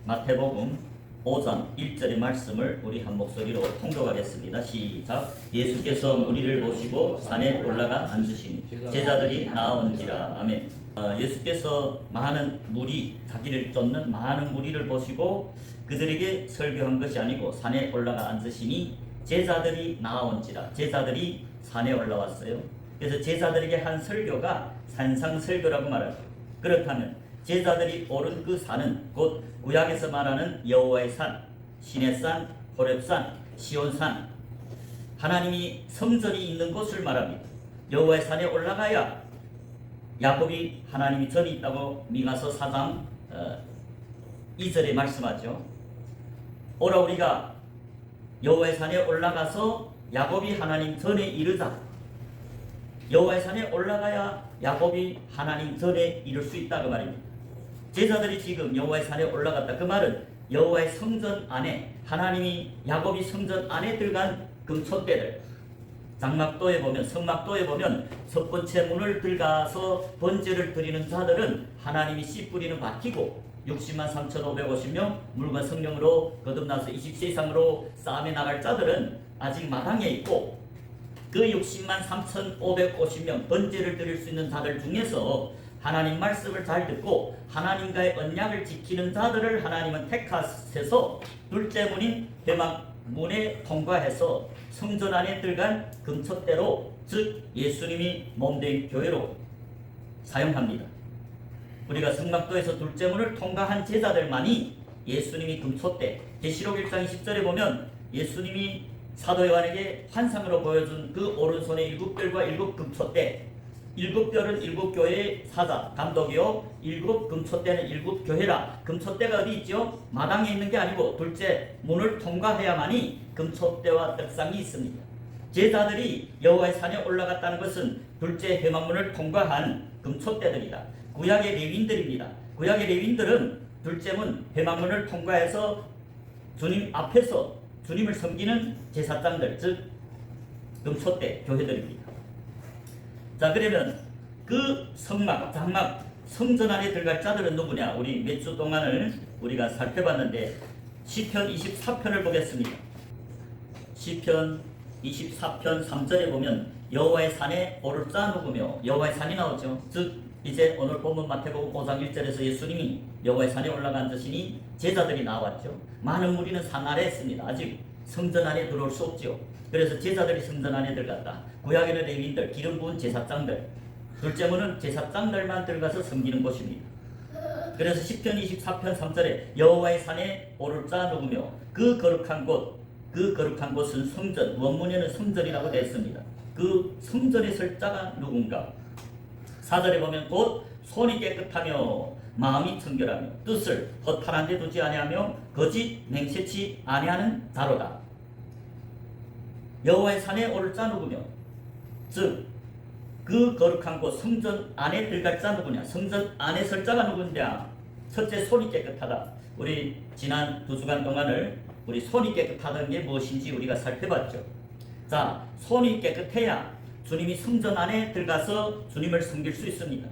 마태복음 5장 1절의 말씀을 우리 한 목소리로 통독하겠습니다. 시작. 예수께서 무리를 보시고 산에 올라가 앉으시니 제자들이 나온지라. 아멘. 예수께서 많은 무리, 자기를 쫓는 많은 무리를 보시고 그들에게 설교한 것이 아니고 산에 올라가 앉으시니 제자들이 나온지라. 제자들이 산에 올라왔어요. 그래서 제자들에게 한 설교가 산상설교라고 말합니다. 그렇다면 제자들이 오른 그 산은 곧 구약에서 말하는 여호와의 산, 시내산, 호렙산, 시온산, 하나님이 성전이 있는 곳을 말합니다. 여호와의 산에 올라가야 야곱이 하나님이 전이 있다고 미가서 4장 2절에 말씀하죠. 오라 우리가 여호와의 산에 올라가서 야곱이 하나님 전에 이르자. 여호와의 산에 올라가야 야곱이 하나님 전에 이룰 수 있다 그 말입니다. 제자들이 지금 여호와의 산에 올라갔다. 그 말은 여호와의 성전 안에, 하나님이 야곱이 성전 안에 들어간 금촛대를, 장막도에 보면, 성막도에 보면 첫 번째 문을 들어가서 번제를 드리는 자들은 하나님이 씨 뿌리는 바뀌고 60만 3,550명 물과 성령으로 거듭나서 20세 이상으로 싸움에 나갈 자들은 아직 마당에 있고, 그 60만 3,550명 번제를 드릴 수 있는 자들 중에서 하나님 말씀을 잘 듣고 하나님과의 언약을 지키는 자들을 하나님은 택하셔서 둘째 문인 회막문에 통과해서 성전 안에 들어간 금촛대로, 즉 예수님이 몸된 교회로 사용합니다. 우리가 성막도에서 둘째 문을 통과한 제자들만이 예수님이 금촛대, 계시록 1장 20절에 보면 예수님이 사도 요한에게 환상으로 보여준 그 오른손의 7별과 7 금촛대, 7별은 7 교회의 사자, 감독이요, 7 금촛대는 7 교회라. 금촛대가 어디 있죠? 마당에 있는 게 아니고 둘째 문을 통과해야만이 금촛대와 떡상이 있습니다. 제자들이 여호와의 산에 올라갔다는 것은 둘째 회막문을 통과한 금촛대들이다. 구약의 레위인들입니다. 구약의 레위인들은 둘째 문 회막문을 통과해서 주님 앞에서 주님을 섬기는 제사장들, 즉 금촛대 교회들입니다. 자, 그러면 그 성막, 장막, 성전 안에 들어갈 자들은 누구냐? 우리 몇 주 동안을 우리가 살펴봤는데 시편 24편을 보겠습니다. 시편 24편 3절에 보면 여호와의 산에 오를 자 누구며, 여호와의 산이 나오죠. 즉 이제 오늘 본문 마태복음 5장 1절에서 예수님이 여호와의 산에 올라가 앉으시니 제자들이 나왔죠. 많은 무리는 산 아래에 있습니다. 아직 성전 안에 들어올 수 없죠. 그래서 제자들이 성전 안에 들어갔다. 구약에는 레위인들, 기름 부은 제사장들, 둘째 문은 제사장들만 들어가서 섬기는 곳입니다. 그래서 시편 24편 3절에 여호와의 산에 오를 자 누구며, 그 거룩한 곳, 그 거룩한 곳은 성전, 원문에는 성전이라고 되어 있습니다. 그 성전에 설 자가 누군가? 4절에 보면 곧 손이 깨끗하며 마음이 청결하며 뜻을 허탈한 데 두지 아니하며 거짓 맹세치 아니하는 자로다. 여호와의 산에 오를 자 누구며, 즉 그 거룩한 곳 성전 안에 들어갈 자 누구냐? 성전 안에 설 자가 누구냐? 첫째, 손이 깨끗하다. 우리 지난 2주간 동안을 우리 손이 깨끗하다는 게 무엇인지 우리가 살펴봤죠. 자, 손이 깨끗해야 주님이 성전 안에 들어가서 주님을 섬길 수 있습니다.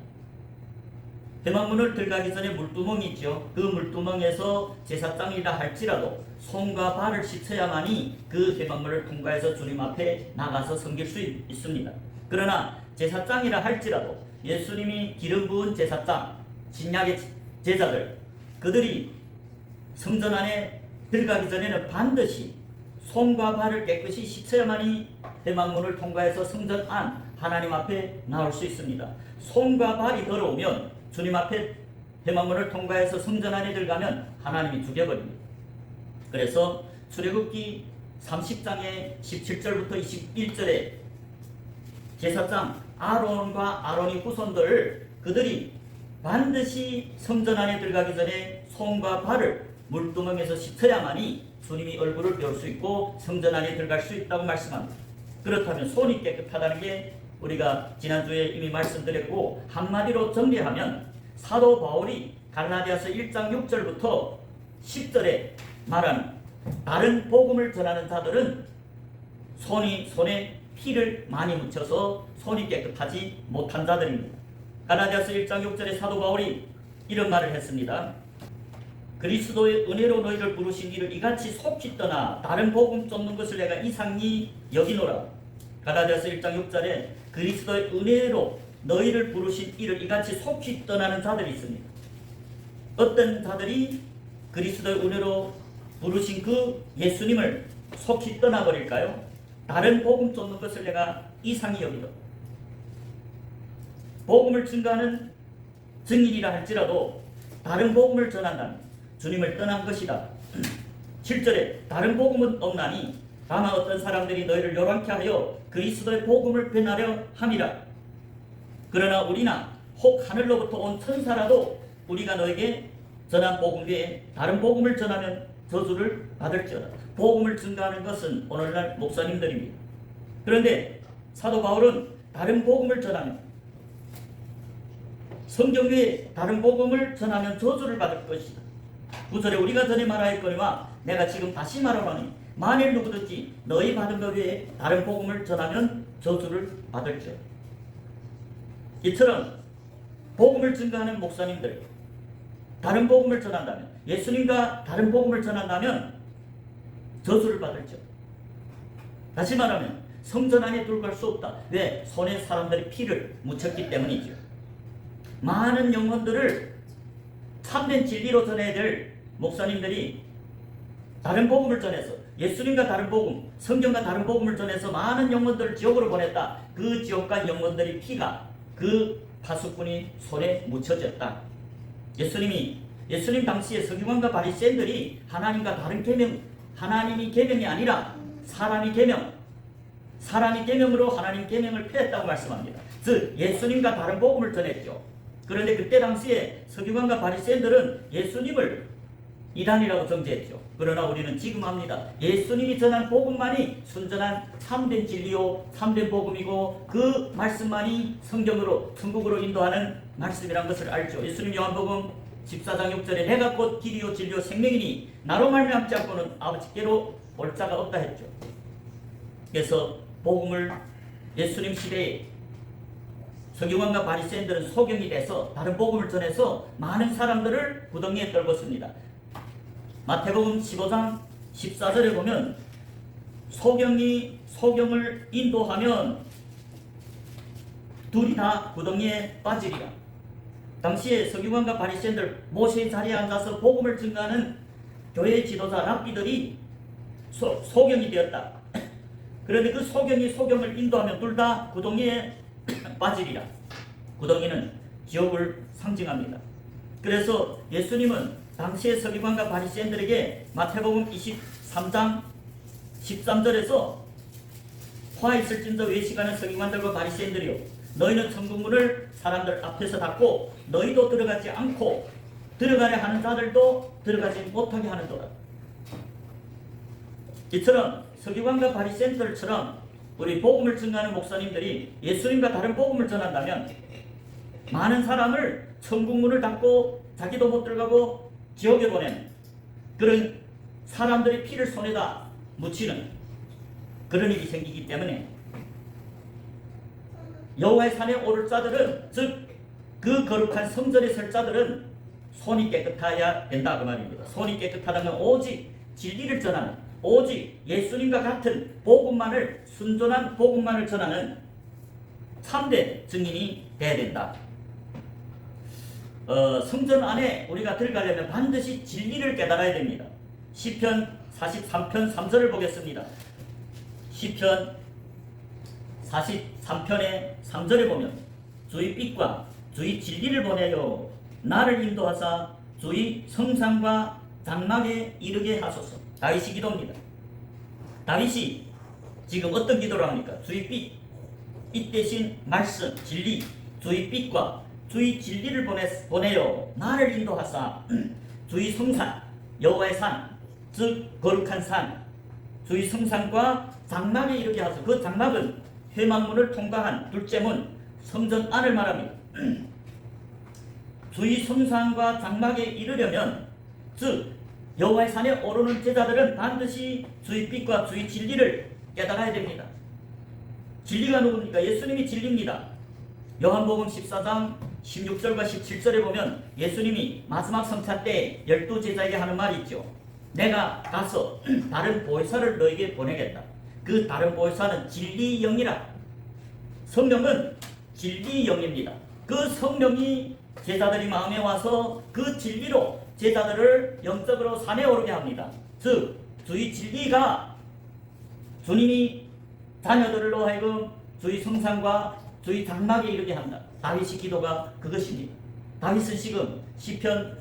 회막문을 들어가기 전에 물두멍이 있죠. 그 물두멍에서 제사장이라 할지라도 손과 발을 씻어야만이 그 회막문을 통과해서 주님 앞에 나가서 섬길 수 있습니다. 그러나 제사장이라 할지라도 예수님이 기름 부은 제사장, 신약의 제자들, 그들이 성전 안에 들어가기 전에는 반드시 손과 발을 깨끗이 씻어야만이 회막문을 통과해서 성전 안 하나님 앞에 나올 수 있습니다. 손과 발이 더러우면 주님 앞에 회막문을 통과해서 성전 안에 들어가면 하나님이 죽여버립니다. 그래서 출애굽기 30장의 17절부터 21절에 제사장 아론과 아론의 후손들, 그들이 반드시 성전 안에 들어가기 전에 손과 발을 물두멍에서 씻어야만이 주님이 얼굴을 배울 수 있고 성전 안에 들어갈 수 있다고 말씀합니다. 그렇다면 손이 깨끗하다는 게 우리가 지난주에 이미 말씀드렸고, 한마디로 정리하면 사도 바울이 갈라디아서 1장 6절부터 10절에 말하는 다른 복음을 전하는 자들은 손에 피를 많이 묻혀서 손이 깨끗하지 못한 자들입니다. 갈라디아서 1장 6절에 사도 바울이 이런 말을 했습니다. 그리스도의 은혜로 너희를 부르신 이를 이같이 속히 떠나 다른 복음 쫓는 것을 내가 이상히 여기노라. 갈라디아서 1장 6절에 그리스도의 은혜로 너희를 부르신 이를 이같이 속히 떠나는 자들이 있습니다. 어떤 자들이 그리스도의 은혜로 부르신 그 예수님을 속히 떠나버릴까요? 다른 복음 쫓는 것을 내가 이상히 여기도. 복음을 증거하는 증인이라 할지라도 다른 복음을 전한다면 주님을 떠난 것이다. 7절에 다른 복음은 없나니 다만 어떤 사람들이 너희를 요란케 하여 그리스도의 복음을 변하려 함이라. 그러나 우리나 혹 하늘로부터 온 천사라도 우리가 너에게 전한 복음 외에 다른 복음을 전하면 저주를 받을지어다. 복음을 증거하는 것은 오늘날 목사님들입니다. 그런데 사도 바울은 다른 복음을 전하면, 성경 외에 다른 복음을 전하면 저주를 받을 것이다. 9절에 우리가 전에 말하였거니와 내가 지금 다시 말하노니 만일 누구든지 너희 받은 것 외에 다른 복음을 전하면 저주를 받을지어다. 이처럼 복음을 증거하는 목사님들, 다른 복음을 전한다면, 예수님과 다른 복음을 전한다면 저주를 받을지어다. 다시 말하면 성전 안에 들어갈 수 없다. 왜? 손에 사람들이 피를 묻혔기 때문이죠. 많은 영혼들을 참된 진리로 전해야 될 목사님들이 다른 복음을 전해서, 예수님과 다른 복음, 성경과 다른 복음을 전해서 많은 영혼들을 지옥으로 보냈다. 그 지옥 간 영혼들의 피가 그 파수꾼이 손에 묻혀졌다. 예수님 당시에 서기관과 바리새인들이 하나님과 다른 계명, 하나님이 계명이 아니라 사람이 계명으로 하나님 계명을 폐했다고 말씀합니다. 즉 예수님과 다른 복음을 전했죠. 그런데 그때 당시에 서기관과 바리새인들은 예수님을 이단이라고 정죄했죠. 그러나 우리는 지금 합니다. 예수님이 전한 복음만이 순전한 참된 진리요 참된 복음이고 그 말씀만이 성경으로 천국으로 인도하는 말씀이란 것을 알죠. 예수님 요한복음 14장 6절에 내가 곧 길이요 진리요 생명이니 나로 말미암지 않고는 아버지께로 올 자가 없다 했죠. 그래서 복음을 예수님 시대에 서기관과 바리새인들은 소경이 돼서 다른 복음을 전해서 많은 사람들을 구덩이에 떨궜습니다. 마태복음 15장 14절에 보면 소경이 소경을 인도하면 둘이 다 구덩이에 빠지리라. 당시에 서기관과 바리새인들 모세의 자리에 앉아서 복음을 증거하는 교회의 지도자 랍비들이 소경이 되었다. 그런데 그 소경이 소경을 인도하면 둘 다 구덩이에 빠지리라. 구덩이는 지옥을 상징합니다. 그래서 예수님은 당시의 서기관과 바리새인들에게 마태복음 23장 13절에서 화 있을진저 외식하는 서기관들과 바리새인들이요 너희는 천국문을 사람들 앞에서 닫고 너희도 들어가지 않고 들어가려 하는 자들도 들어가지 못하게 하는도다. 이처럼 서기관과 바리새인들처럼 우리 복음을 증거하는 목사님들이 예수님과 다른 복음을 전한다면 많은 사람을 천국문을 닫고 자기도 못 들어가고 지옥에 보내는 그런 사람들의 피를 손에다 묻히는 그런 일이 생기기 때문에 여호와의 산에 오를 자들은 즉 그 거룩한 성전에 설 자들은 손이 깨끗해야 된다 그 말입니다. 손이 깨끗하다면 오직 진리를 전하는 오직 예수님과 같은 복음만을 순전한 복음만을 전하는 참된 증인이 되어야 된다. 성전 안에 우리가 들어가려면 반드시 진리를 깨달아야 됩니다. 시편 43편 3절을 보겠습니다. 시편 43편의 3절에 보면 주의 빛과 주의 진리를 보내요 나를 인도하사 주의 성상과 장막에 이르게 하소서. 다윗이 기도입니다. 다윗이 지금 어떤 기도를 합니까? 주의 빛, 빛 대신 말씀, 진리, 주의 빛과 주의 진리를 보내요 나를 인도하사 주의 성산, 여호와의 산, 즉 거룩한 산, 주의 성산과 장막에 이르게 하소서. 그 장막은 회막문을 통과한 둘째 문, 성전 안을 말합니다. 주의 성산과 장막에 이르려면 즉 여호와의 산에 오르는 제자들은 반드시 주의 빛과 주의 진리를 깨달아야 됩니다. 진리가 누굽니까? 예수님이 진리입니다. 요한복음 14장 16절과 17절에 보면 예수님이 마지막 성찬 때 12제자에게 하는 말이 있죠. 내가 가서 다른 보혜사를 너에게 보내겠다. 그 다른 보혜사는 진리의 영이라. 성령은 진리의 영입니다. 그 성령이 제자들이 마음에 와서 그 진리로 제자들을 영적으로 산에 오르게 합니다. 즉 주의 진리가 주님이 자녀들로 하여금 주의 성산과 주의 장막에 이르게 한다. 다윗의 기도가 그것입니다. 다윗은 지금 시편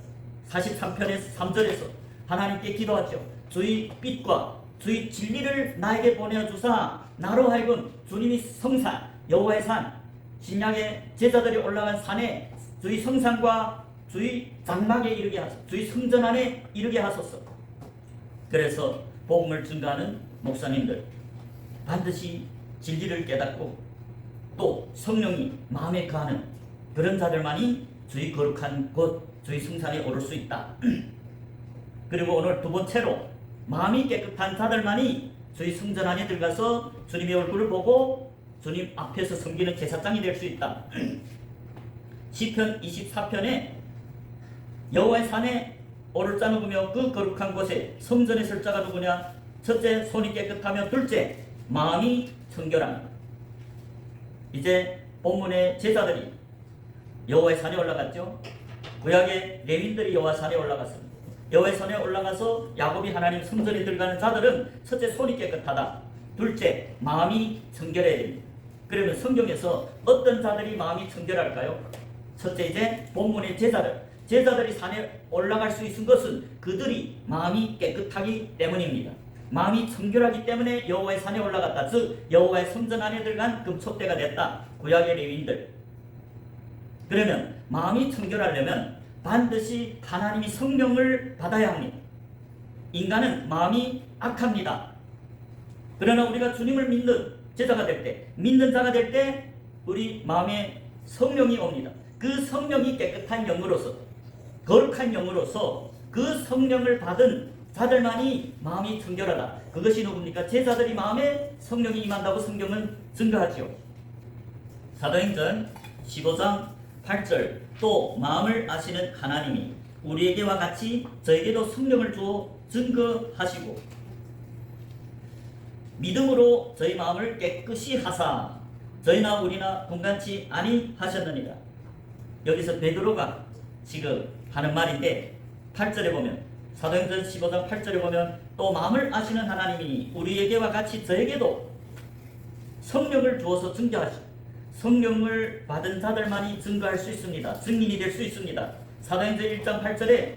43편의 3절에서 하나님께 기도하죠. 주의 빛과 주의 진리를 나에게 보내주사 나로 하여금 주님이 성산 여호와의 산 신약의 제자들이 올라간 산에 주의 성산과 주의 장막에 이르게 하소서. 주의 성전 안에 이르게 하소서. 그래서 복음을 증거하는 목사님들 반드시 진리를 깨닫고 또 성령이 마음에 거하는 그런 자들만이 주의 거룩한 곳 주의 성산에 오를 수 있다. 그리고 오늘 두 번째로 마음이 깨끗한 자들만이 주의 성전 안에 들어가서 주님의 얼굴을 보고 주님 앞에서 섬기는 제사장이 될 수 있다. 시편 24편에 여호와의 산에 오를 자 누구며 그 거룩한 곳에 성전에 설 자가 누구냐. 첫째 손이 깨끗하며 둘째 마음이 청결합니다. 이제 본문의 제자들이 여호와의 산에 올라갔죠. 구약의 레위인들이 여호와 산에 올라갔습니다. 여호와의 산에 올라가서 야곱이 하나님 성전에 들어가는 자들은 첫째 손이 깨끗하다. 둘째 마음이 청결해야 됩니다. 그러면 성경에서 어떤 자들이 마음이 청결할까요? 첫째 이제 본문의 제자들이 산에 올라갈 수 있는 것은 그들이 마음이 깨끗하기 때문입니다. 마음이 청결하기 때문에 여호와의 산에 올라갔다. 즉 여호와의 성전 안에 들어간 금촉대가 됐다. 구약의 레위인들. 그러면 마음이 청결하려면 반드시 하나님이 성령을 받아야 합니다. 인간은 마음이 악합니다. 그러나 우리가 주님을 믿는 제자가 될 때, 믿는 자가 될 때 우리 마음에 성령이 옵니다. 그 성령이 깨끗한 영으로서 거룩한 영으로서 그 성령을 받은 자들만이 마음이 청결하다. 그것이 누굽니까? 제자들이 마음에 성령이 임한다고 성경은 증거하지요. 사도행전 15장 8절 또 마음을 아시는 하나님이 우리에게와 같이 저에게도 성령을 주어 증거하시고 믿음으로 저희 마음을 깨끗이 하사 저희나 우리나 동같이 아니하셨느니라. 여기서 베드로가 지금 하는 말인데 8절에 보면 사도행전 15장 8절에 보면 또 마음을 아시는 하나님이 우리에게와 같이 저에게도 성령을 주어서 증거하시고 성령을 받은 자들만이 증거할 수 있습니다. 증인이 될 수 있습니다. 사도행전 1장 8절에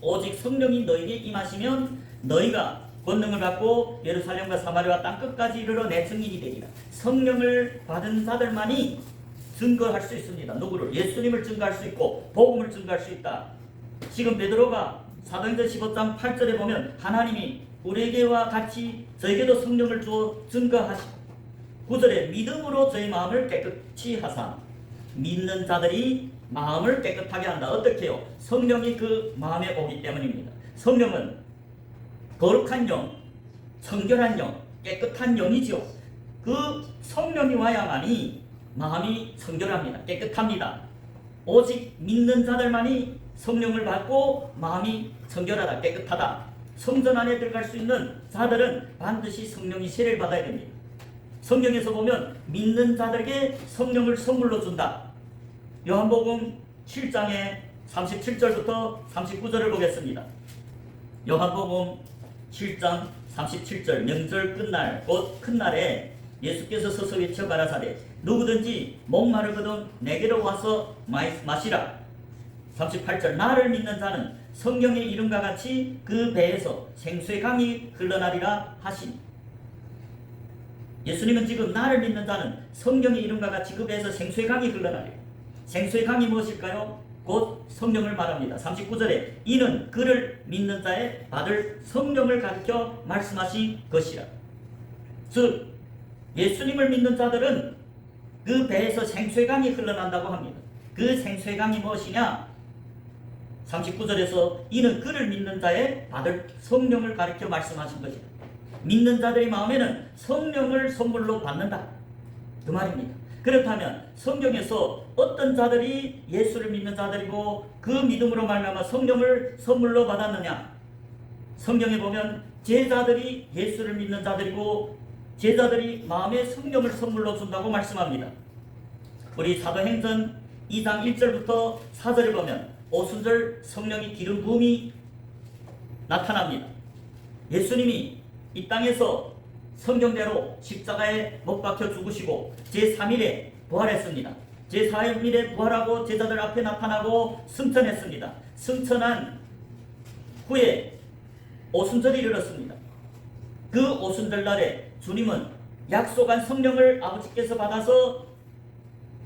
오직 성령이 너에게 임하시면 너희가 권능을 받고 예루살렘과 사마리아 땅끝까지 이르러 내 증인이 되리라. 성령을 받은 자들만이 증거할 수 있습니다. 누구를? 예수님을 증거할 수 있고 복음을 증거할 수 있다. 지금 베드로가 사도행전 15장 8절에 보면 하나님이 우리에게와 같이 저에게도 성령을 주어 증거하시고 9절에 믿음으로 저희 마음을 깨끗이 하사. 믿는 자들이 마음을 깨끗하게 한다. 어떻게 해요? 성령이 그 마음에 오기 때문입니다. 성령은 거룩한 영, 청결한 영, 깨끗한 영이죠. 그 성령이 와야만이 마음이 청결합니다. 깨끗합니다. 오직 믿는 자들만이 성령을 받고 마음이 청결하다, 깨끗하다. 성전 안에 들어갈 수 있는 자들은 반드시 성령이 세례를 받아야 됩니다. 성경에서 보면 믿는 자들에게 성령을 선물로 준다. 요한복음 7장의 37절부터 39절을 보겠습니다. 요한복음 7장 37절 명절 끝날 곧 큰날에 예수께서 서서 외쳐 가라사대 누구든지 목마르거든 내게로 와서 마시라. 38절 나를 믿는 자는 성경의 이름과 같이 그 배에서 생수의 강이 흘러나리라 하시니. 예수님은 지금 나를 믿는 자는 성경의 이름과 같이 그 배에서 생수의 강이 흘러나리라. 생수의 강이 무엇일까요? 곧 성령을 말합니다. 39절에 이는 그를 믿는 자의 받을 성령을 가르쳐 말씀하신 것이라. 즉 예수님을 믿는 자들은 그 배에서 생수의 강이 흘러난다고 합니다. 그 생수의 강이 무엇이냐? 39절에서 이는 그를 믿는 자의 받을 성령을 가르쳐 말씀하신 것이다. 믿는 자들의 마음에는 성령을 선물로 받는다. 그 말입니다. 그렇다면 성경에서 어떤 자들이 예수를 믿는 자들이고 그 믿음으로 말미암아 성령을 선물로 받았느냐? 성경에 보면 제자들이 예수를 믿는 자들이고 제자들이 마음에 성령을 선물로 준다고 말씀합니다. 우리 사도행전 2장 1절부터 4절에 보면 오순절 성령이 기름 부음이 나타납니다. 예수님이 이 땅에서 성경대로 십자가에 못 박혀 죽으시고 제3일에 부활했습니다. 제4일에 부활하고 제자들 앞에 나타나고 승천했습니다. 승천한 후에 오순절이 이르렀습니다. 그 오순절 날에 주님은 약속한 성령을 아버지께서 받아서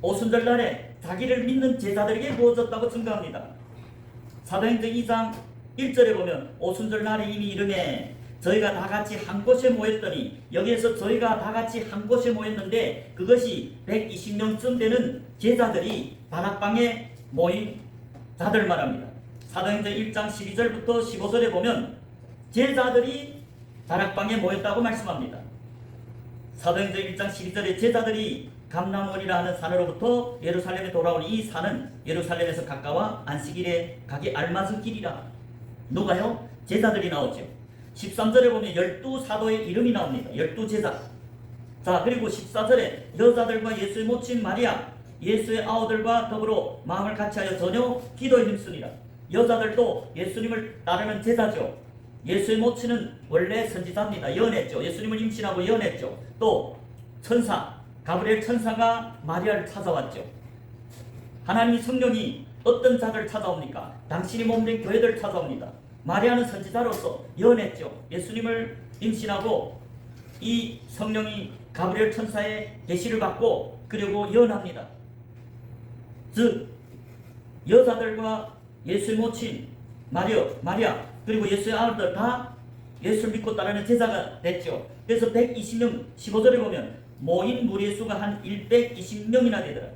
오순절 날에 자기를 믿는 제자들에게 부어줬다고 증거합니다. 사도행전 2장 1절에 보면 오순절 날에 이미 이르매 저희가 다 같이 한 곳에 모였더니, 여기에서 저희가 다 같이 한 곳에 모였는데 그것이 120명쯤 되는 제자들이 다락방에 모인 자들 말합니다. 사도행전 1장 12절부터 15절에 보면 제자들이 다락방에 모였다고 말씀합니다. 사도행전 1장 12절에 제자들이 감람원이라 하는 산으로부터 예루살렘에 돌아온 이 산은 예루살렘에서 가까워 안식일에 가기 알맞은 길이라. 누가요? 제자들이 나오죠. 13절에 보면 12사도의 이름이 나옵니다. 12제자. 자, 그리고 14절에 여자들과 예수의 모친 마리아, 예수의 아우들과 더불어 마음을 같이하여 전혀 기도에 힘쓰니라. 여자들도 예수님을 따르는 제자죠. 예수의 모친은 원래 선지자입니다. 예언했죠. 예수님을 임신하고 예언했죠. 또 천사 가브리엘 천사가 마리아를 찾아왔죠. 하나님이 성령이 어떤 자들을 찾아옵니까? 당신이 몸된 교회들을 찾아옵니다. 마리아는 선지자로서 예언했죠. 예수님을 임신하고 이 성령이 가브리엘 천사의 계시를 받고 그리고 예언합니다. 즉 여자들과 예수의 모친 마리아 그리고 예수의 아들들 다 예수를 믿고 따르는 제자가 됐죠. 그래서 120명 15절에 보면 모인 무리의 수가 한 120명이나 되더라.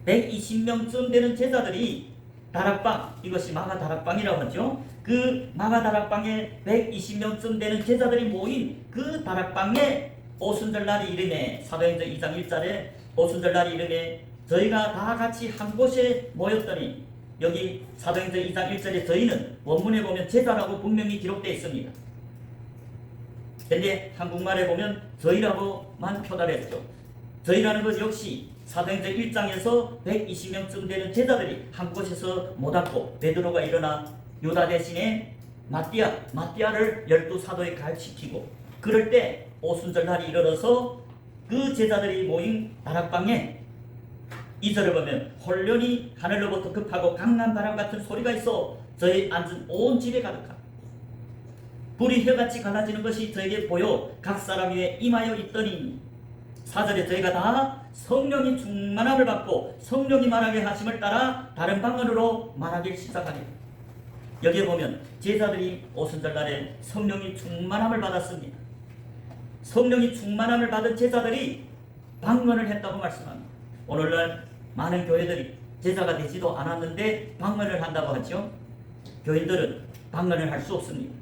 120명쯤 되는 제자들이 다락방, 이것이 마가 다락방이라고 하죠. 그 마가 다락방에 120명쯤 되는 제자들이 모인 그 다락방에 오순절 날이 이르매, 사도행전 2장 1절에 오순절 날이 이르매 저희가 다 같이 한 곳에 모였더니, 여기 사도행전 2장 1절에 저희는 원문에 보면 제자라고 분명히 기록되어 있습니다. 근데 한국말에 보면 저희라고만 표달했죠. 저희라는 것 역시 사도행전 1장에서 120명쯤 되는 제자들이 한 곳에서 모았고 베드로가 일어나 유다 대신에 마띠아를 12사도에 가입시키고, 그럴 때 오순절 날이 이르러서 그 제자들이 모인 다락방에 2절을 보면 홀련히 하늘로부터 급하고 강한 바람 같은 소리가 있어 저희 앉은 온 집에 가득하다. 불이 혀같이 갈라지는 것이 저에게 보여 각 사람 위에 임하여 있더니, 4절에 저희가 다 성령이 충만함을 받고 성령이 말하게 하심을 따라 다른 방언으로 말하기 시작하니. 여기에 보면 제자들이 오순절 날에 성령이 충만함을 받았습니다. 성령이 충만함을 받은 제자들이 방언을 했다고 말씀합니다. 오늘날 많은 교회들이 제자가 되지도 않았는데 방언을 한다고 하죠. 교인들은 방언을 할 수 없습니다.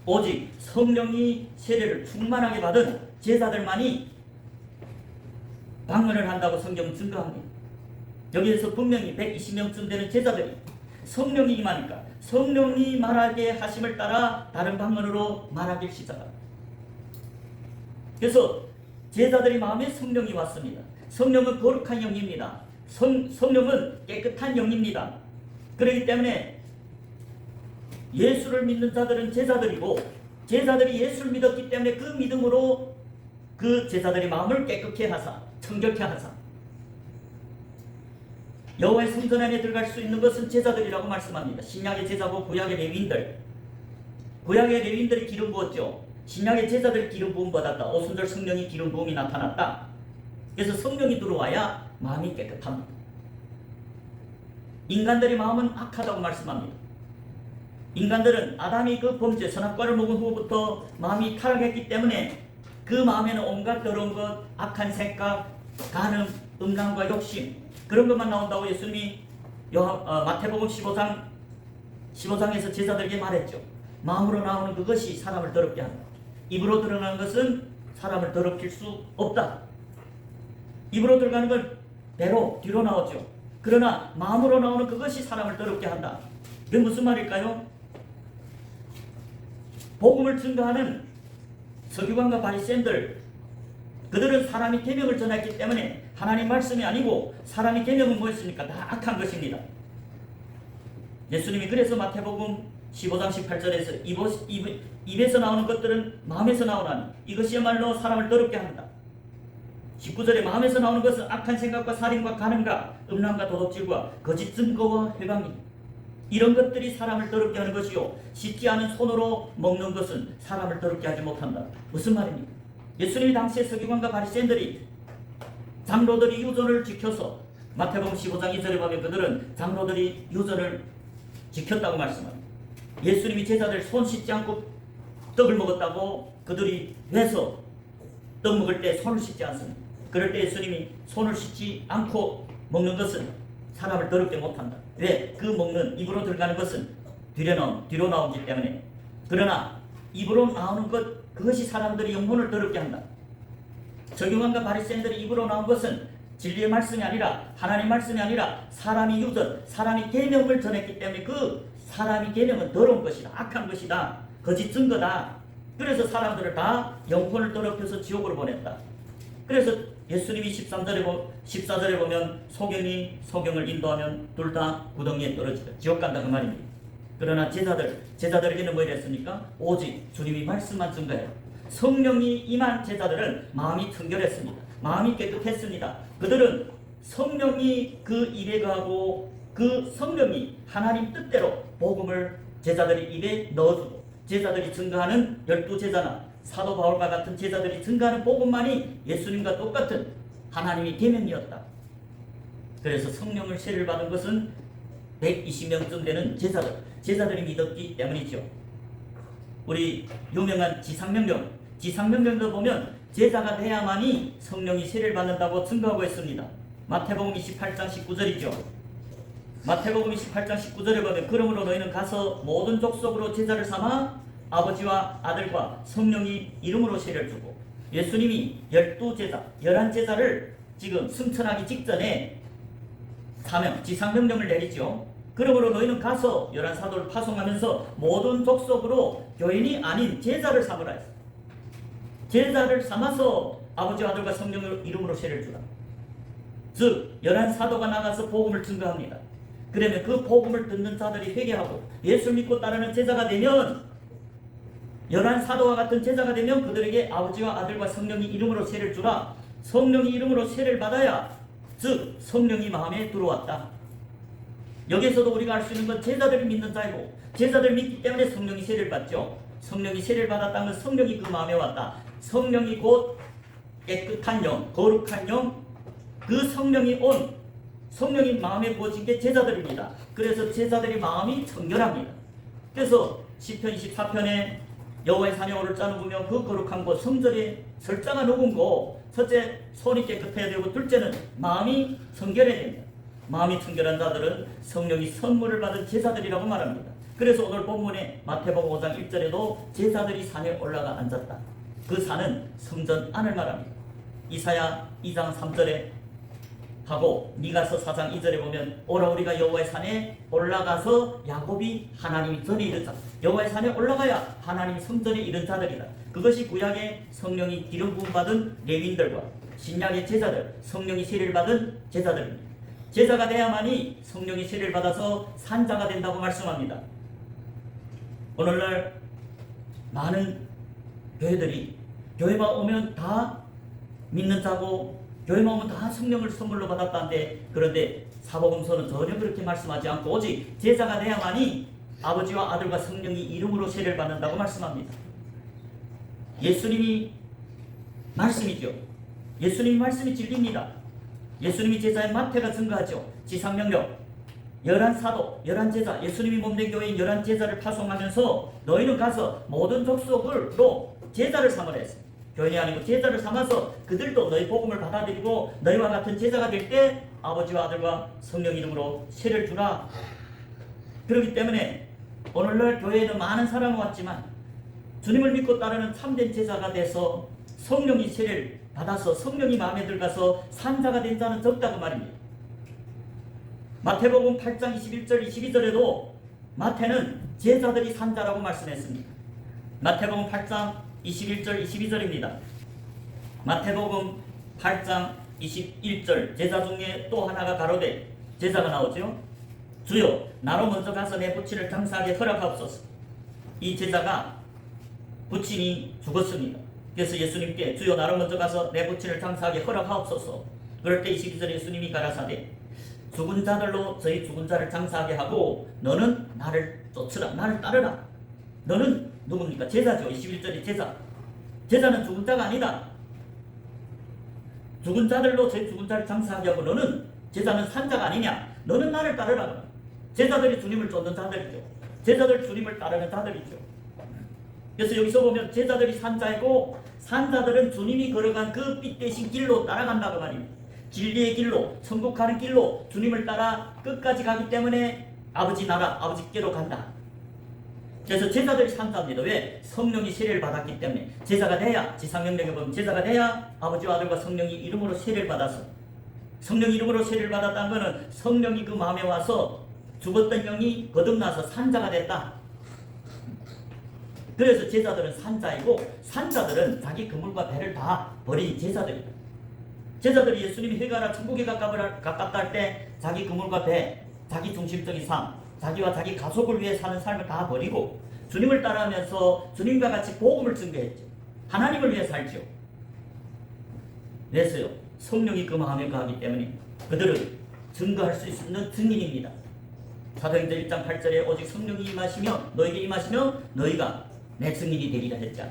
오직 성령이 세례를 충만하게 받은 제자들만이 방언을 한다고 성경은 증거합니다. 여기에서 분명히 120명쯤 되는 제자들이 성령이 임하니까 성령이 말하게 하심을 따라 다른 방언으로 말하기 시작합니다. 그래서 제자들이 마음에 성령이 왔습니다. 성령은 거룩한 영입니다. 성령은 깨끗한 영입니다. 그렇기 때문에 예수를 믿는 자들은 제자들이고, 제자들이 예수를 믿었기 때문에 그 믿음으로 그 제자들이 마음을 깨끗게 하사 청결케 하사 여호와의 성전 안에 들어갈 수 있는 것은 제자들이라고 말씀합니다. 신약의 제자고 구약의 레위인들, 구약의 레위인들이 기름 부었죠. 신약의 제자들이 기름 부음 받았다. 오순절 성령이 기름 부음이 나타났다. 그래서 성령이 들어와야 마음이 깨끗합니다. 인간들의 마음은 악하다고 말씀합니다. 인간들은 아담이 그 범죄 선악과를 먹은 후부터 마음이 타락했기 때문에 그 마음에는 온갖 더러운 것, 악한 생각, 간음, 음란과 욕심, 그런 것만 나온다고 예수님이 마태복음 15장에서 제자들에게 말했죠. 마음으로 나오는 그것이 사람을 더럽게 한다. 입으로 드러나는 것은 사람을 더럽힐 수 없다. 입으로 들어가는 건 배로 뒤로 나오죠. 그러나 마음으로 나오는 그것이 사람을 더럽게 한다. 이게 무슨 말일까요? 복음을 증거하는 서기관과 바리새인들, 그들은 사람이 계명을 전했기 때문에 하나님 말씀이 아니고 사람이 계명은 뭐였습니까? 다 악한 것입니다. 예수님이 그래서 마태복음 15장 18절에서 입에서 나오는 것들은 마음에서 나오나니 이것이야말로 사람을 더럽게 한다. 19절에 마음에서 나오는 것은 악한 생각과 살인과 간음과 음란과 도둑질과 거짓 증거와 회방이, 이런 것들이 사람을 더럽게 하는 것이요, 씻지 않은 손으로 먹는 것은 사람을 더럽게 하지 못한다. 무슨 말입니까? 예수님이 당시에 서기관과 바리새인들이 장로들이 유전을 지켜서, 마태복음 15장 2절에 보면 그들은 장로들이 유전을 지켰다고 말씀합니다. 예수님이 제자들 손 씻지 않고 떡을 먹었다고 그들이 왜서 떡 먹을 때 손을 씻지 않습니다. 그럴 때 예수님이 손을 씻지 않고 먹는 것은 사람을 더럽게 못한다. 왜? 그 먹는 입으로 들어가는 것은 뒤로 나오기 때문에. 그러나 입으로 나오는 것, 그것이 사람들의 영혼을 더럽게 한다. 서기관과 바리새인들이 입으로 나온 것은 진리의 말씀이 아니라, 하나님 말씀이 아니라 사람이 유전, 사람이 계명을 전했기 때문에 그 사람이 계명은 더러운 것이다, 악한 것이다, 거짓 증거다. 그래서 사람들을 다 영혼을 더럽혀서 지옥으로 보냈다. 그래서 예수님이 14절에 보면 소경을 인도하면 둘 다 구덩이에 떨어지다, 지옥 간다, 그 말입니다. 그러나 제자들에게는 뭐 이랬습니까? 오직 주님이 말씀만 증거해요. 성령이 임한 제자들은 마음이 청결했습니다. 마음이 깨끗했습니다. 그들은 성령이 그 입에 거하고 그 성령이 하나님 뜻대로 복음을 제자들의 입에 넣어주고, 제자들이 증거하는 12제자나 사도 바울과 같은 제자들이 증거하는 복음만이 예수님과 똑같은 하나님의 계명이었다. 그래서 성령을 세례를 받은 것은 120명쯤 되는 제자들이 믿었기 때문이죠. 우리 유명한 지상명령도 보면 제자가 돼야만이 성령이 세례를 받는다고 증거하고 있습니다. 마태복음 28장 19절이죠. 마태복음 28장 19절에 보면 그러므로 너희는 가서 모든 족속으로 제자를 삼아 아버지와 아들과 성령이 이름으로 세례를 주고, 예수님이 12제자, 11제자를 지금 승천하기 직전에 지상명령을 내리죠. 그러므로 너희는 가서 11사도를 파송하면서 모든 족속으로 교인이 아닌 제자를 삼으라 했어요. 제자를 삼아서 아버지와 아들과 성령의 이름으로 세례를 주라. 즉 11사도가 나가서 복음을 증거합니다. 그러면 그 복음을 듣는 자들이 회개하고 예수 믿고 따르는 제자가 되면, 11사도와 같은 제자가 되면 그들에게 아버지와 아들과 성령이 이름으로 세례를 주라. 성령이 이름으로 세례를 받아야, 즉 성령이 마음에 들어왔다. 여기에서도 우리가 알 수 있는 건 제자들이 믿는 자이고, 제자들 믿기 때문에 성령이 세례를 받죠. 성령이 세례를 받았다는 건 성령이 그 마음에 왔다. 성령이 곧 깨끗한 영, 거룩한 영, 그 성령이 마음에 부어진 게 제자들입니다. 그래서 제자들의 마음이 청결합니다. 그래서 시편 24편에 여호와의 산에 오를 자는 보면 그 거룩한 곳, 성전에 설자가 녹은 곳, 첫째 손이 깨끗해야 되고, 둘째는 마음이 청결해야 됩니다. 마음이 청결한 자들은 성령이 선물을 받은 제자들이라고 말합니다. 그래서 오늘 본문에 마태복음 5장 1절에도 제자들이 산에 올라가 앉았다. 그 산은 성전 안을 말합니다. 이사야 2장 3절에 하고 미가서 4장 2절에 보면 오라 우리가 여호와의 산에 올라가서 야곱이 하나님이 전에 이른 자, 여호와의 산에 올라가야 하나님이 성전에 이른 자들이다. 그것이 구약의 성령이 기름 부음 받은 레위인들과 신약의 제자들, 성령이 세례를 받은 제자들입니다. 제자가 돼야만이 성령이 세례를 받아서 산자가 된다고 말씀합니다. 오늘날 많은 교회들이 교회만 오면 다 믿는 자고, 교회만 오면 다 성령을 선물로 받았다는데, 그런데 사복음서는 전혀 그렇게 말씀하지 않고 오직 제자가 돼야만이 아버지와 아들과 성령이 이름으로 세례를 받는다고 말씀합니다. 예수님이 말씀이죠. 예수님이 말씀이 진리입니다. 예수님이 제자인 마태가 증거하죠. 지상명령 11사도, 11제자, 예수님이 몸된 교회인 11제자를 파송하면서 너희는 가서 모든 족속으로 제자를 삼으라 했습니다. 교인이 아니고 제자를 삼아서 그들도 너희 복음을 받아들이고 너희와 같은 제자가 될 때 아버지와 아들과 성령 이름으로 세례를 주라. 그렇기 때문에 오늘날 교회에는 많은 사람이 왔지만 주님을 믿고 따르는 참된 제자가 돼서 성령이 세례를 받아서 성령이 마음에 들어가서 산자가 된 자는 적다고 말입니다. 마태복음 8장 21절 22절에도 마태는 제자들이 산자라고 말씀했습니다. 마태복음 8장 21절 22절입니다. 마태복음 8장 21절 제자 중에 또 하나가 가로되 제자가 나오죠. 주여 나로 먼저 가서 내 부친을 장사하게 허락하옵소서. 이 제자가 부친이 죽었습니다. 그래서 예수님께 주여 나로 먼저 가서 내 부친을 장사하게 허락하옵소서. 그럴 때 22절에 예수님이 가라사대 죽은 자들로 저희 죽은 자를 장사하게 하고 너는 나를 쫓으라. 나를 따르라. 너는 누굽니까? 제자죠. 21절이 제자. 제자는 죽은 자가 아니다. 죽은 자들로 저희 죽은 자를 장사하게 하고 너는 제자는 산자가 아니냐. 너는 나를 따르라. 제자들이 주님을 쫓는 자들이죠. 제자들 주님을 따르는 자들이죠. 그래서 여기서 보면 제자들이 산자이고 산자들은 주님이 걸어간 그 빛 대신 길로 따라간다고 말입니다. 진리의 길로 천국 가는 길로 주님을 따라 끝까지 가기 때문에 아버지 나라 아버지께로 간다. 그래서 제자들이 산자입니다. 왜? 성령이 세례를 받았기 때문에. 제자가 돼야 지상명령에 보면 제자가 돼야 아버지와 아들과 성령이 이름으로 세례를 받아서 성령 이름으로 세례를 받았다는 것은 성령이 그 마음에 와서 죽었던 영이 거듭나서 산자가 됐다. 그래서 제자들은 산자이고 산자들은 자기 그물과 배를 다 버린 제자들이다. 제자들이 예수님이 회개하라 천국에 가깝다 할 때 자기 그물과 배, 자기 중심적인 삶, 자기와 자기 가족을 위해 사는 삶을 다 버리고 주님을 따라하면서 주님과 같이 복음을 증거했죠. 하나님을 위해 살죠. 그래서요. 성령이 그 마음에 거하기 때문에 그들은 증거할 수 있는 증인입니다. 사도행전 1장 8절에 오직 성령이 임하시며 너에게 임하시며 너희가 내 증인이 되리라 했잖아.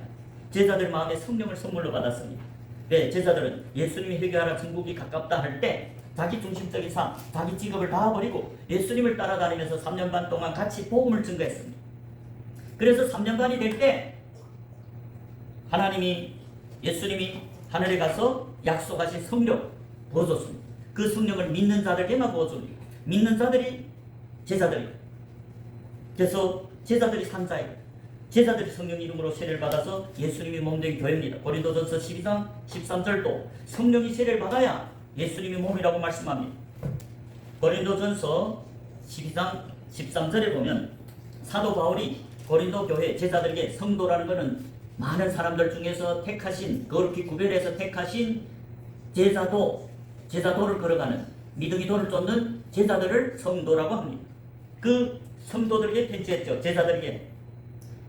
제자들 마음에 성령을 선물로 받았습니다. 네, 제자들은 예수님이 회개하라 천국이 가깝다 할 때 자기 중심적인 삶, 자기 직업을 다 버리고 예수님을 따라다니면서 3년 반 동안 같이 복음을 증거했습니다. 그래서 3년 반이 될 때 예수님이 하늘에 가서 약속하신 성령 부어줬습니다. 그 성령을 믿는 자들에게만 부어줍니다. 믿는 자들이 제자들이에요. 그래서 제자들이 산자예요. 제자들이 성령 이름으로 세례를 받아서 예수님이 몸된 교회입니다. 고린도전서 12장 13절도 성령이 세례를 받아야 예수님이 몸이라고 말씀합니다. 고린도전서 12장 13절에 보면 사도 바울이 고린도 교회 제자들에게 성도라는 것은 많은 사람들 중에서 택하신 거룩히 구별해서 택하신 제자도를 걸어가는 믿음이 도를 쫓는 제자들을 성도라고 합니다. 그 성도들에게 편지했죠. 제자들에게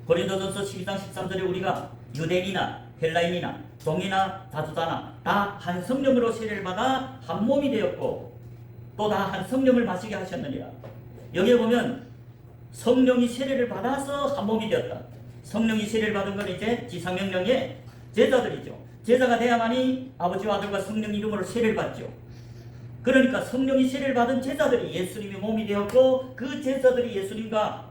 고린도전서 12장 13절에 우리가 유대인이나 헬라인이나 종이나 자주자나 다 한 성령으로 세례를 받아 한 몸이 되었고 또 다 한 성령을 마시게 하셨느니라. 여기에 보면 성령이 세례를 받아서 한 몸이 되었다. 성령이 세례를 받은 건 이제 지상명령의 제자들이죠. 제자가 돼야만이 아버지와 아들과 성령 이름으로 세례를 받죠. 그러니까 성령이 세례를 받은 제자들이 예수님의 몸이 되었고 그 제자들이 예수님과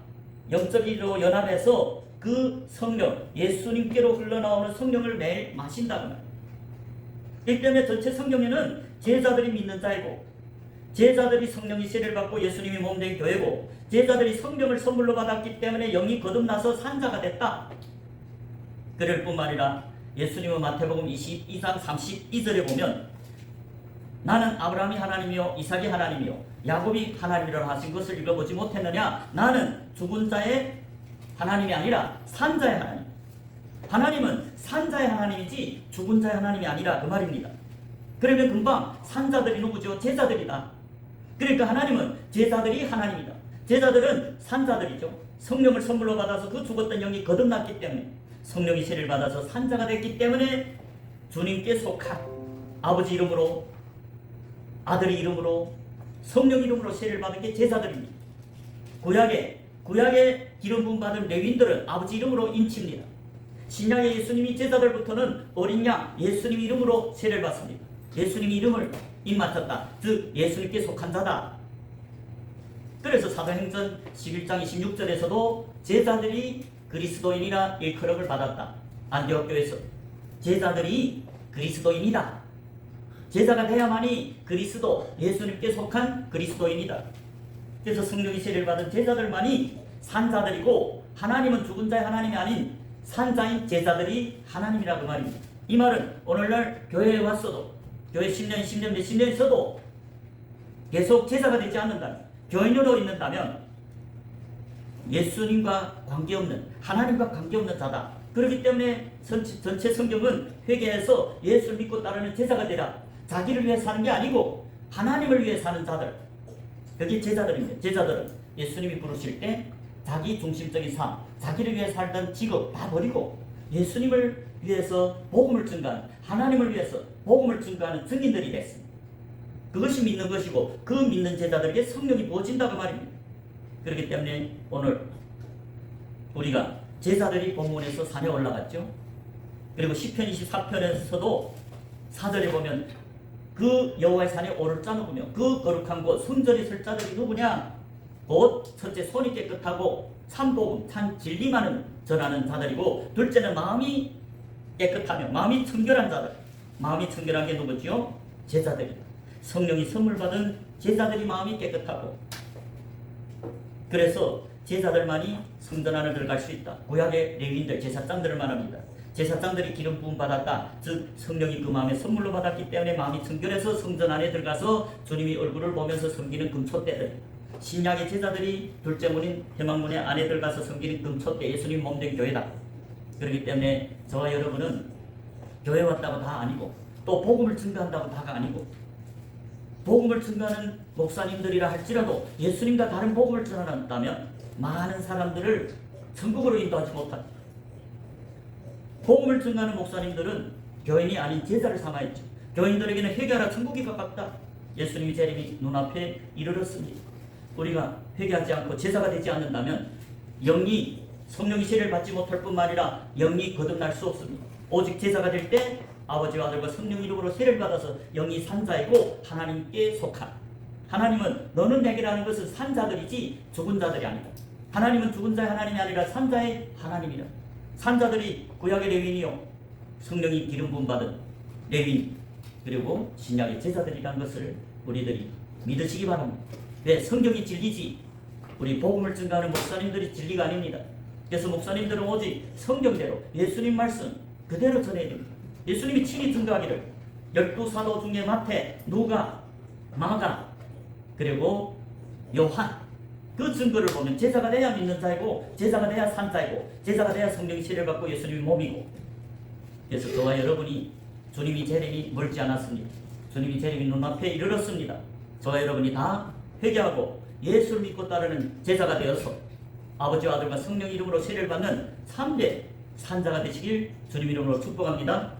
영적으로 연합해서 그 성령, 예수님께로 흘러나오는 성령을 매일 마신다고 말합니다. 이 때문에 전체 성경에는 제자들이 믿는 자이고 제자들이 성령이 세례를 받고 예수님이 몸된 교회고 제자들이 성령을 선물로 받았기 때문에 영이 거듭나서 산자가 됐다. 그럴 뿐만 아니라 예수님은 마태복음 22장 32절에 보면 나는 아브라함이 하나님이요 이삭이 하나님이요 야곱이 하나님이라 하신 것을 읽어보지 못했느냐. 나는 죽은 자의 하나님이 아니라 산자의 하나님. 하나님은 산자의 하나님이지 죽은 자의 하나님이 아니라 그 말입니다. 그러면 금방 산자들이 누구죠? 제자들이다. 그러니까 하나님은 제자들이 하나님이다. 제자들은 산자들이죠. 성령을 선물로 받아서 그 죽었던 영이 거듭났기 때문에 성령이 세례를 받아서 산자가 됐기 때문에 주님께 속한 아버지 이름으로 아들 이름으로 성령 이름으로 세례를 받은 게 제자들입니다. 구약에 기름 부음 받은 레위인들은 아버지 이름으로 인칩니다. 신약의 예수님이 제자들부터는 어린 양 예수님 이름으로 세례를 받습니다. 예수님 이름을 입맞췄다. 즉 예수님께 속한 자다. 그래서 사도행전 11장 26절에서도 제자들이 그리스도인이라 일컬음을 받았다. 안디옥 교회에서 제자들이 그리스도인이다. 제자가 돼야만이 그리스도, 예수님께 속한 그리스도인이다. 그래서 성령이 세례를 받은 제자들만이 산자들이고 하나님은 죽은 자의 하나님이 아닌 산자인 제자들이 하나님이라고 말입니다. 이 말은 오늘날 교회에 왔어도 교회 10년, 10년, 몇십 년 있어도 계속 제자가 되지 않는다면, 교인으로 있는다면 예수님과 관계없는, 하나님과 관계없는 자다. 그렇기 때문에 전체 성경은 회개해서 예수를 믿고 따르는 제자가 되라. 자기를 위해 사는 게 아니고 하나님을 위해 사는 자들, 그게 제자들입니다. 제자들은 예수님이 부르실 때 자기 중심적인 삶, 자기를 위해 살던 직업 다 버리고 예수님을 위해서 복음을 증가하는, 하나님을 위해서 복음을 증가하는 증인들이 됐습니다. 그것이 믿는 것이고 그 믿는 제자들에게 성령이 부어진다고 말입니다. 그렇기 때문에 오늘 우리가 제자들이 본문에서 산에 올라갔죠. 그리고 시편 24편에서도 4절에 보면 그 여호와의 산에 오를 자 누구며 그 거룩한 곳 순전히 설 자들이 누구냐? 곧 첫째 손이 깨끗하고 참 복음, 참 진리만을 전하는 자들이고, 둘째는 마음이 깨끗하며 마음이 청결한 자들. 마음이 청결한 게 누구지요? 제자들이다. 성령이 선물 받은 제자들이 마음이 깨끗하고, 그래서 제자들만이 성전 안을 들어갈 수 있다. 구약의 레위인들, 제사장들을 말합니다. 제사장들이 기름 부음 받았다. 즉 성령이 그 마음에 선물로 받았기 때문에 마음이 청결해서 성전 안에 들어가서 주님이 얼굴을 보면서 섬기는 금초대들. 신약의 제자들이 둘째 문인 회막문의 안에 들어가서 섬기는 금초대, 예수님 몸된 교회다. 그렇기 때문에 저와 여러분은 교회 왔다고 다 아니고, 또 복음을 증거한다고 다가 아니고, 복음을 증거하는 목사님들이라 할지라도 예수님과 다른 복음을 전한다면 많은 사람들을 천국으로 인도하지 못한다. 복음을 증거하는 목사님들은 교인이 아닌 제자를 삼아있죠. 교인들에게는 회개하라, 천국이 가깝다. 예수님이 재림이 눈앞에 이르렀습니다. 우리가 회개하지 않고 제자가 되지 않는다면 영이, 성령이 세례를 받지 못할 뿐만 아니라 영이 거듭날 수 없습니다. 오직 제자가 될 때 아버지와 아들과 성령 이름으로 세례를 받아서 영이 산자이고 하나님께 속한, 하나님은 너는 내게라는 것은 산자들이지 죽은 자들이 아니다. 하나님은 죽은 자의 하나님이 아니라 산자의 하나님이라. 산자들이 구약의 레위인이요 성령이 기름 부음 받은 레위인, 그리고 신약의 제자들이라는 것을 우리들이 믿으시기 바랍니다. 왜? 성경이 진리지 우리 복음을 증거하는 목사님들이 진리가 아닙니다. 그래서 목사님들은 오직 성경대로 예수님 말씀 그대로 전해야 됩니다. 예수님이 친히 증거하기를 12사도 중에 마태, 누가, 마가, 그리고 요한, 그 증거를 보면 제자가 돼야 믿는 자이고, 제자가 돼야 산자이고, 제자가 돼야 성령이 세례를 받고 예수님이 몸이고. 그래서 저와 여러분이 주님이 재림이 멀지 않았습니다. 주님이 재림이 눈앞에 이르렀습니다. 저와 여러분이 다 회개하고 예수를 믿고 따르는 제자가 되어서 아버지와 아들과 성령 이름으로 세례를 받는 3대 산자가 되시길 주님 이름으로 축복합니다.